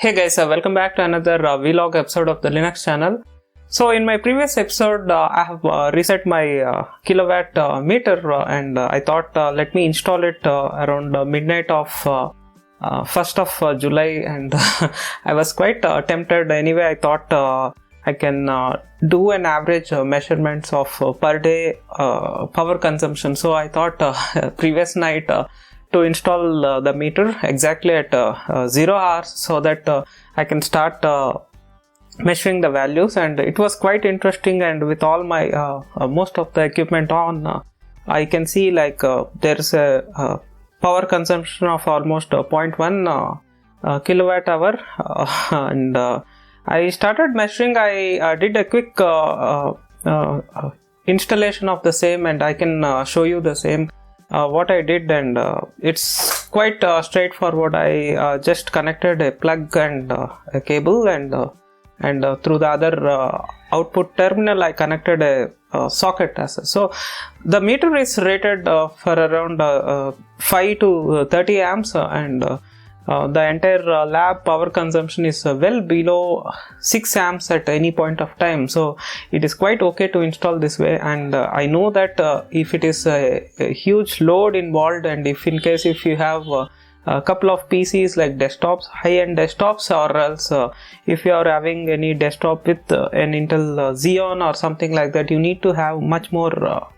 Hey guys, welcome back to another vlog episode of the Linux channel. So in my previous episode, I have reset my kilowatt meter and I thought let me install it around midnight of 1st of July and I was quite tempted. Anyway, I thought I can do an average measurements of per day power consumption. So I thought previous night to install the meter exactly at 0 hours so that I can start measuring the values, and it was quite interesting. And with all my most of the equipment on, I can see like there is a power consumption of almost 0.1 kilowatt hour and I started measuring. I did a quick installation of the same, and I can show you the same what I did, and it's quite straightforward. I just connected a plug and a cable, and through the other output terminal I connected a socket as well. So the meter is rated for around 5 to 30 amps and the entire lab power consumption is well below 6 amps at any point of time. So it is quite okay to install this way, and I know that if it is a huge load involved, and if in case if you have a couple of PCs like desktops, high-end desktops, or else if you are having any desktop with an Intel Xeon or something like that, you need to have much more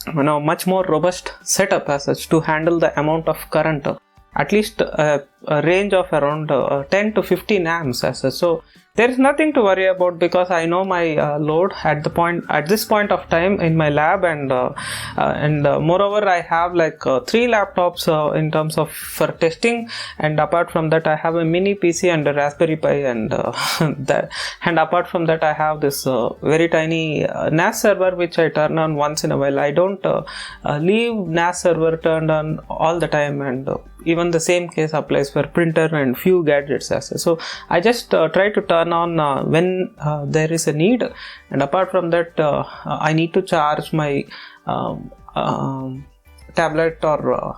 much more robust setup as such to handle the amount of current, at least a range of around 10 to 15 amps as such. So there is nothing to worry about, because I know my load at this point of time in my lab, and moreover I have like 3 laptops in terms of for testing, and apart from that I have a mini PC and a Raspberry Pi, and apart from that I have this very tiny NAS server which I turn on once in a while. I don't leave NAS server turned on all the time, and even the same case applies for printer and few gadgets as well. So I just try to turn on when there is a need, and apart from that I need to charge my tablet, or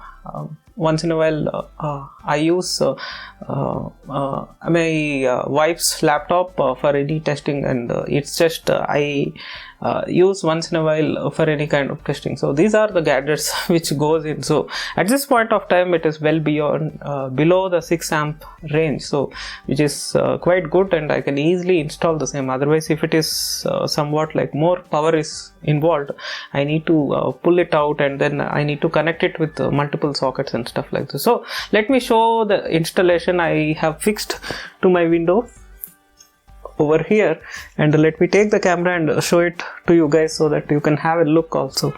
once in a while I use my wife's laptop for any testing, and it's just I use once in a while for any kind of testing. So these are the gadgets which goes in. So at this point of time it is well beyond below the 6 amp range, so which is quite good, and I can easily install the same. Otherwise, if it is somewhat like more power is involved, I need to pull it out, and then I need to connect it with multiple sockets and stuff like this. So let me show the installation I have fixed to my window over here, and let me take the camera and show it to you guys so that you can have a look also.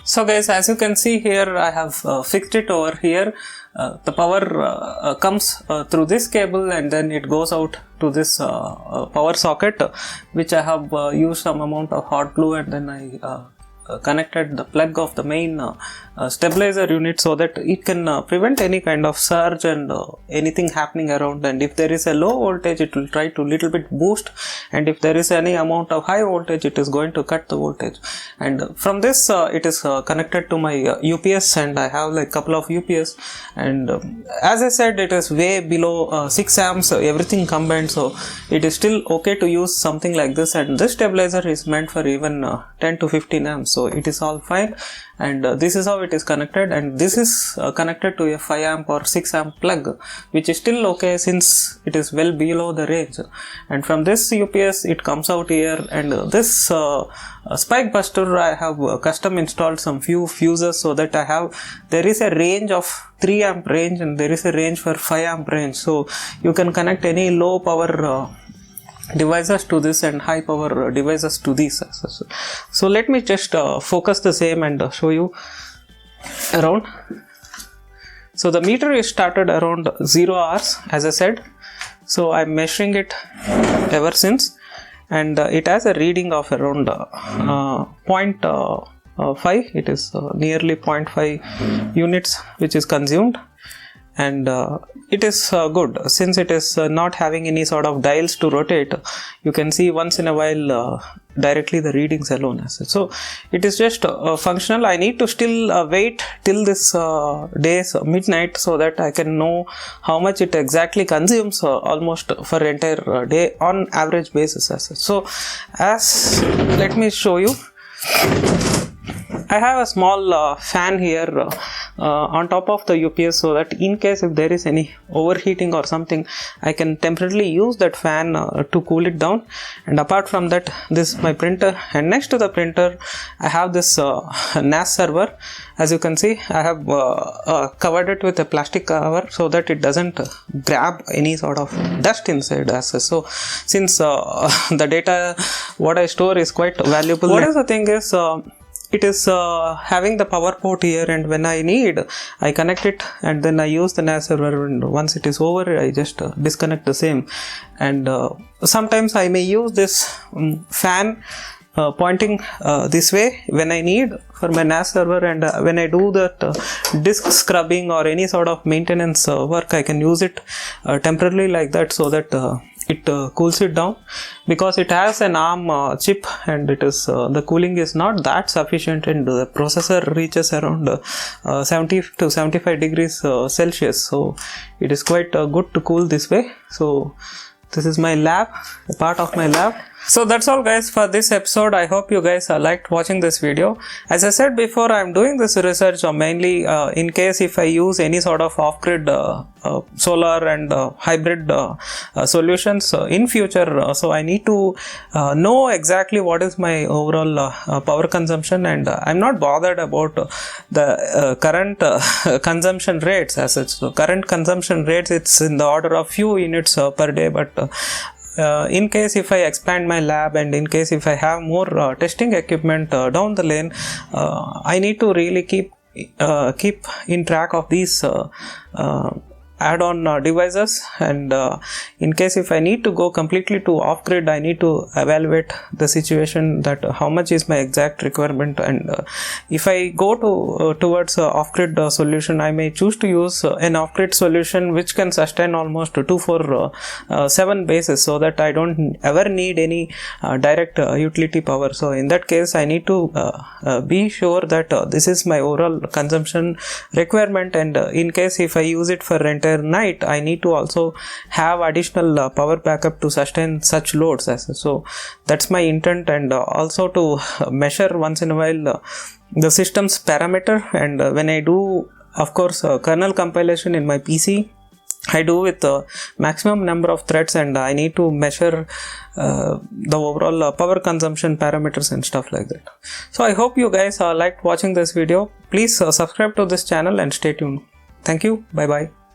So guys, as you can see here, I have fixed it over here. The power comes through this cable, and then it goes out to this power socket, which I have used some amount of hot glue, and then I connected the plug of the main stabilizer unit so that it can prevent any kind of surge and anything happening around. And if there is a low voltage, it will try to little bit boost, and if there is any amount of high voltage, it is going to cut the voltage. And from this it is connected to my UPS, and I have like couple of UPS, and as I said, it is way below 6 amps everything combined, so it is still okay to use something like this. And this stabilizer is meant for even 10 to 15 amps, so it is all fine. And this is how it is connected, and this is connected to a 5 amp or 6 amp plug, which is still okay since it is well below the range. And from this UPS it comes out here, and this spike buster I have custom installed some few fuses, so that there is a range of 3 amp range, and there is a range for 5 amp range, so you can connect any low power devices to this and high power devices to these. So let me just focus the same and show you around. So the meter is started around 0 hours, as I said. So I'm measuring it ever since, and it has a reading of around 0.5. It is nearly 0.5 units which is consumed. and it is good since it is not having any sort of dials to rotate. You can see once in a while directly the readings alone as such. So it is just functional. I need to still wait till this day's midnight so that I can know how much it exactly consumes almost for entire day on average basis as such. So let me show you. I have a small fan here on top of the UPS, so that in case if there is any overheating or something, I can temporarily use that fan to cool it down. And apart from that, this is my printer, and next to the printer I have this NAS server. As you can see, I have covered it with a plastic cover so that it doesn't grab any sort of dust inside as such. So since the data what I store is quite valuable, what is the thing is it is having the power port here, and when I need, I connect it and then I use the NAS server, and once it is over I just disconnect the same. And sometimes I may use this fan pointing this way when I need for my NAS server, and when I do that disk scrubbing or any sort of maintenance work, I can use it temporarily like that, so that it cools it down, because it has an ARM chip, and it is the cooling is not that sufficient, and the processor reaches around 70 to 75 degrees Celsius. So it is quite good to cool this way. So this is my lab, a part of my lab. So that's all guys for this episode. I hope you guys liked watching this video. As I said before, I'm doing this research mainly in case if I use any sort of off-grid solar and hybrid solutions in future. So I need to know exactly what is my overall power consumption, and I'm not bothered about the current consumption rates as such. So current consumption rates, it's in the order of few units per day, but in case if I expand my lab, and in case if I have more testing equipment down the lane, I need to really keep in track of these add-on devices, and in case if I need to go completely to off-grid, I need to evaluate the situation, that how much is my exact requirement, and if I go towards off-grid solution, I may choose to use an off-grid solution which can sustain almost 24/7 basis, so that I don't ever need any direct utility power. So in that case, I need to be sure that this is my overall consumption requirement, and in case if I use it for entire night, I need to also have additional power backup to sustain such loads as well. So that's my intent, and also to measure once in a while the system's parameter. And when I do, of course, kernel compilation in my PC, I do with the maximum number of threads, and I need to measure the overall power consumption parameters and stuff like that. So I hope you guys liked watching this video. Please subscribe to this channel and stay tuned. Thank you. Bye bye.